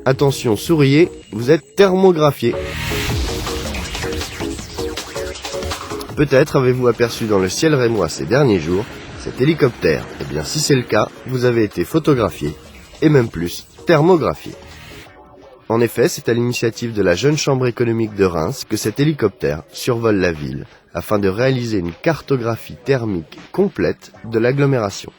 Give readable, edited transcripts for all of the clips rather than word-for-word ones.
Attention, souriez, vous êtes thermographié. Peut-être avez-vous aperçu dans le ciel rémois ces derniers jours cet hélicoptère. Eh bien, si c'est le cas, vous avez été photographié, et même plus, thermographié. En effet, c'est à l'initiative de la Jeune Chambre économique de Reims que cet hélicoptère survole la ville, afin de réaliser une cartographie thermique complète de l'agglomération.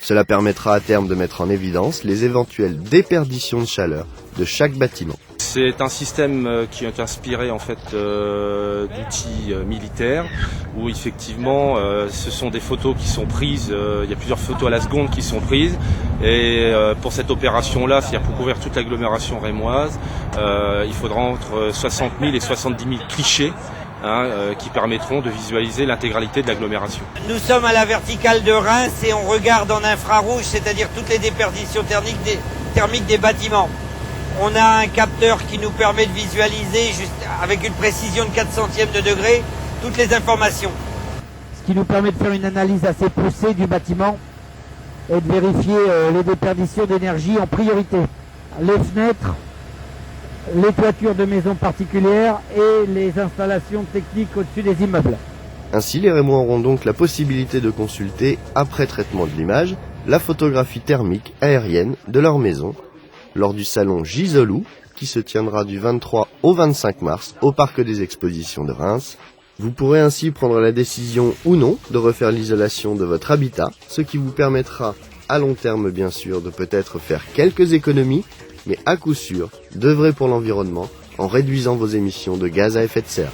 Cela permettra à terme de mettre en évidence les éventuelles déperditions de chaleur de chaque bâtiment. C'est un système qui est inspiré en fait d'outils militaires où effectivement ce sont des photos qui sont prises, il y a plusieurs photos à la seconde qui sont prises et pour cette opération-là, c'est-à-dire pour couvrir toute l'agglomération rémoise, il faudra entre 60 000 et 70 000 clichés qui permettront de visualiser l'intégralité de l'agglomération. Nous sommes à la verticale de Reims et on regarde en infrarouge, c'est-à-dire toutes les déperditions thermiques des bâtiments. On a un capteur qui nous permet de visualiser juste avec une précision de 4 centièmes de degré toutes les informations. Ce qui nous permet de faire une analyse assez poussée du bâtiment et de vérifier les déperditions d'énergie en priorité. Les fenêtres, les toitures de maisons particulières et les installations techniques au-dessus des immeubles. Ainsi, les Rémois auront donc la possibilité de consulter, après traitement de l'image, la photographie thermique aérienne de leur maison lors du salon Gisolou, qui se tiendra du 23 au 25 mars au Parc des Expositions de Reims. Vous pourrez ainsi prendre la décision ou non de refaire l'isolation de votre habitat, ce qui vous permettra, à long terme bien sûr, de peut-être faire quelques économies, mais à coup sûr, d'œuvrer pour l'environnement en réduisant vos émissions de gaz à effet de serre.